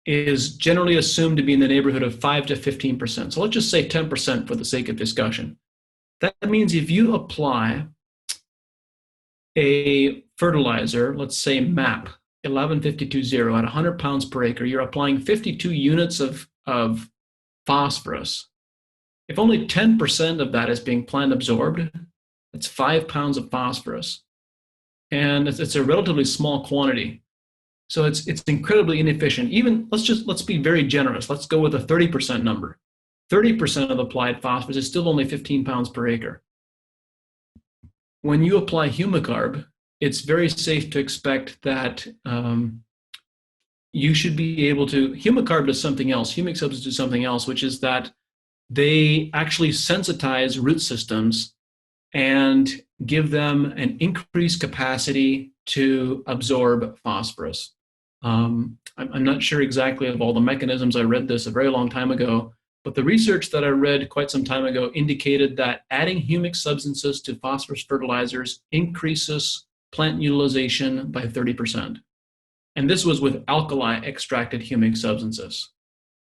is generally assumed to be in the neighborhood of 5 to 15%. So let's just say 10% for the sake of discussion. That means if you apply a fertilizer, let's say MAP 11520 at 100 pounds per acre, you're applying 52 units of phosphorus. If only 10% of that is being plant absorbed, it's 5 pounds of phosphorus. And it's a relatively small quantity. So it's incredibly inefficient. Even, let's be very generous. Let's go with a 30% number. 30% of applied phosphorus is still only 15 pounds per acre. When you apply humic ARB, it's very safe to expect that you should be able to, humic ARB does something else, humic substances do something else, which is that they actually sensitize root systems and give them an increased capacity to absorb phosphorus. I'm not sure exactly of all the mechanisms. I read this a very long time ago, but the research that I read quite some time ago indicated that adding humic substances to phosphorus fertilizers increases plant utilization by 30%. And this was with alkali extracted humic substances.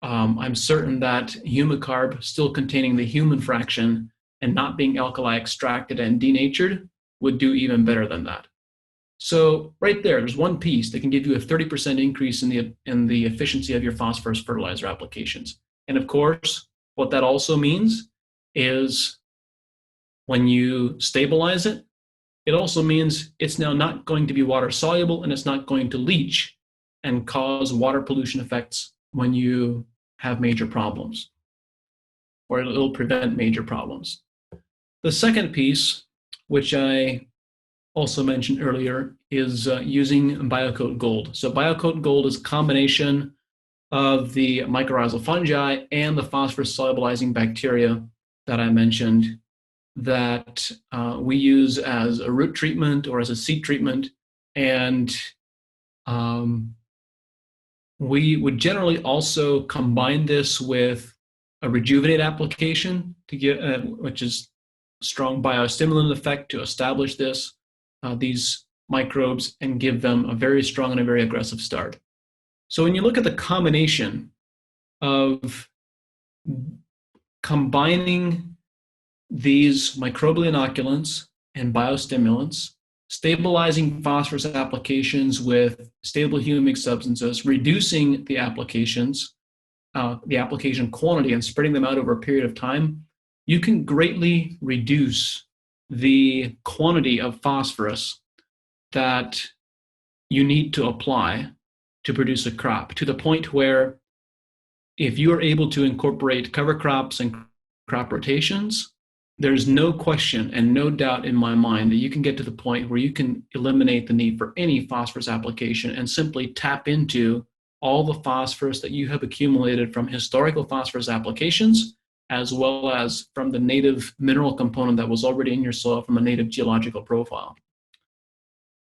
I'm certain that humic ARB, still containing the human fraction and not being alkali extracted and denatured, would do even better than that. So right there's one piece that can give you a 30% increase in the efficiency of your phosphorus fertilizer applications. And of course, what that also means is when you stabilize it, it also means it's now not going to be water soluble and it's not going to leach and cause water pollution effects when you have major problems, or it'll prevent major problems. The second piece, which I also mentioned earlier, is using Biocoat Gold. So Biocoat Gold is a combination of the mycorrhizal fungi and the phosphorus solubilizing bacteria that I mentioned that we use as a root treatment or as a seed treatment. And we would generally also combine this with a rejuvenate application to get, which is a strong biostimulant effect to establish these microbes and give them a very strong and a very aggressive start. So when you look at the combination of combining these microbial inoculants and biostimulants, stabilizing phosphorus applications with stable humic substances, reducing the applications, the application quantity and spreading them out over a period of time, you can greatly reduce the quantity of phosphorus that you need to apply to produce a crop, to the point where if you are able to incorporate cover crops and crop rotations, there's no question and no doubt in my mind that you can get to the point where you can eliminate the need for any phosphorus application and simply tap into all the phosphorus that you have accumulated from historical phosphorus applications, as well as from the native mineral component that was already in your soil from a native geological profile.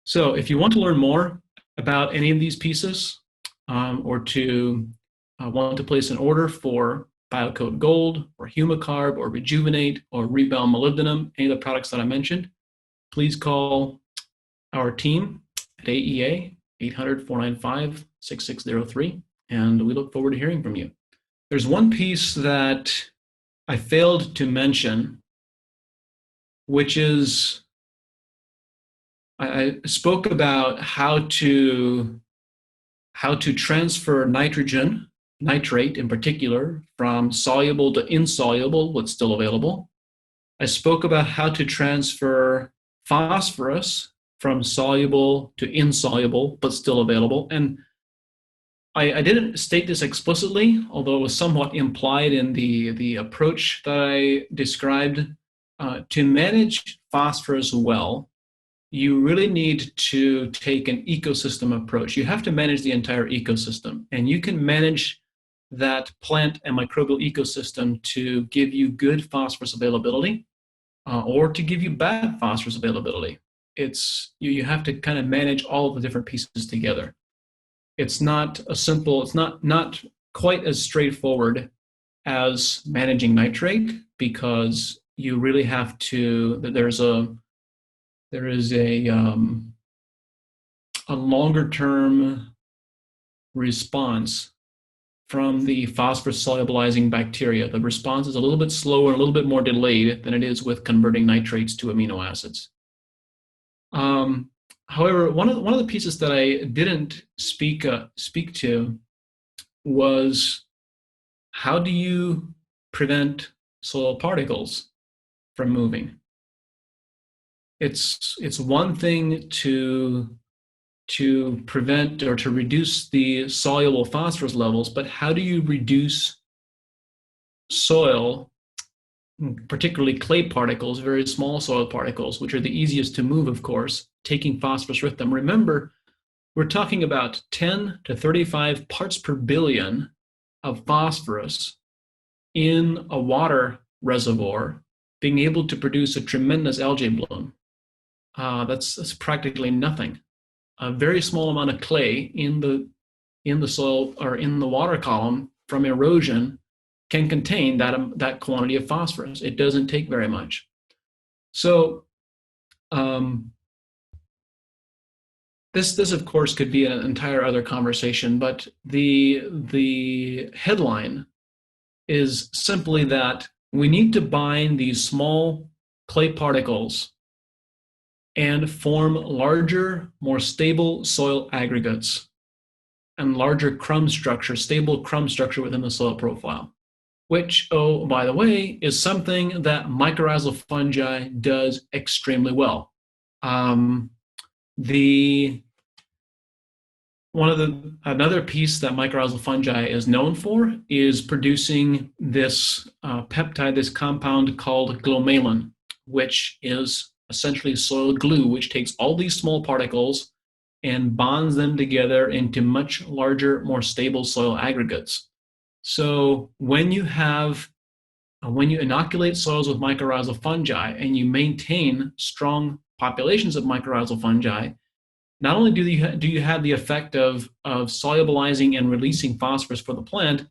So if you want to learn more about any of these pieces, or to want to place an order for Biocoat Gold or Humic ARB or Rejuvenate or Rebound Molybdenum, any of the products that I mentioned, please call our team at AEA 800-495-6603, and we look forward to hearing from you. There's one piece that I failed to mention, which is I spoke about how to transfer nitrogen, nitrate in particular, from soluble to insoluble, what's still available. I spoke about how to transfer phosphorus from soluble to insoluble, but still available. And I didn't state this explicitly, although it was somewhat implied in the approach that I described. To manage phosphorus well, you really need to take an ecosystem approach. You have to manage the entire ecosystem, and you can manage that plant and microbial ecosystem to give you good phosphorus availability, or to give you bad phosphorus availability. You have to kind of manage all of the different pieces together. It's not quite as straightforward as managing nitrate, because you really have to, there is a longer term response from the phosphorus solubilizing bacteria. The response is a little bit slower, a little bit more delayed than it is with converting nitrates to amino acids. However, one of the pieces that I didn't speak to was, how do you prevent soil particles from moving? It's one thing to prevent or to reduce the soluble phosphorus levels, but how do you reduce soil, particularly clay particles, very small soil particles, which are the easiest to move, of course, taking phosphorus with them? Remember, we're talking about 10 to 35 parts per billion of phosphorus in a water reservoir being able to produce a tremendous algae bloom. That's practically nothing. A very small amount of clay in the soil or in the water column from erosion can contain that quantity of phosphorus. It doesn't take very much. So this of course could be an entire other conversation, but the headline is simply that we need to bind these small clay particles and form larger, more stable soil aggregates and larger crumb structure, stable crumb structure within the soil profile, which, oh, by the way, is something that mycorrhizal fungi does extremely well. Another piece that mycorrhizal fungi is known for is producing this peptide, this compound called glomalin, which is essentially soil glue, which takes all these small particles and bonds them together into much larger, more stable soil aggregates. So when you inoculate soils with mycorrhizal fungi and you maintain strong populations of mycorrhizal fungi, not only do you have the effect of solubilizing and releasing phosphorus for the plant,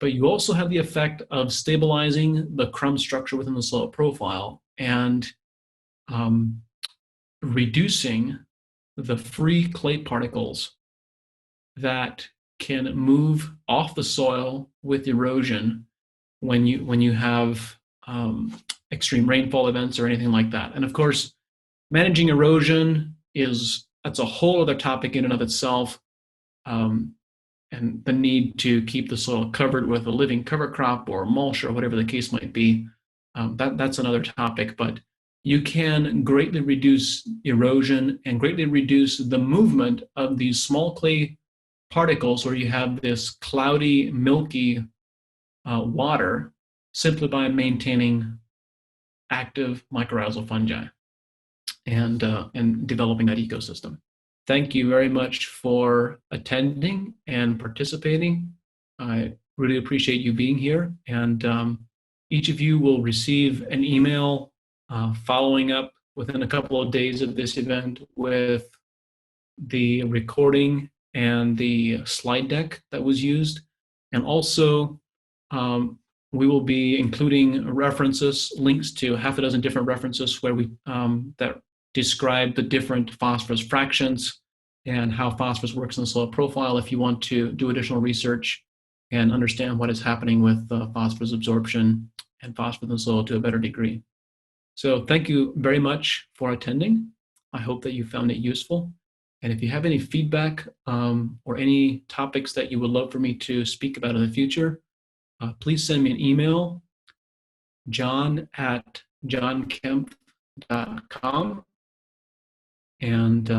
but you also have the effect of stabilizing the crumb structure within the soil profile and reducing the free clay particles that can move off the soil with erosion when you have extreme rainfall events or anything like that. And of course, managing erosion that's a whole other topic in and of itself. and the need to keep the soil covered with a living cover crop or mulch or whatever the case might be. That's another topic, but you can greatly reduce erosion and greatly reduce the movement of these small clay particles where you have this cloudy, milky water simply by maintaining active mycorrhizal fungi and developing that ecosystem. Thank you very much for attending and participating. I really appreciate you being here. And each of you will receive an email following up within a couple of days of this event with the recording and the slide deck that was used. And also, we will be including references, links to half a dozen different references where we that describe the different phosphorus fractions and how phosphorus works in the soil profile if you want to do additional research and understand what is happening with phosphorus absorption and phosphorus in the soil to a better degree. So thank you very much for attending. I hope that you found it useful. And if you have any feedback or any topics that you would love for me to speak about in the future, please send me an email, john@johnkemp.com. And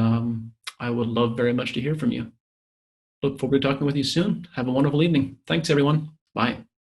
I would love very much to hear from you. Look forward to talking with you soon. Have a wonderful evening. Thanks, everyone. Bye.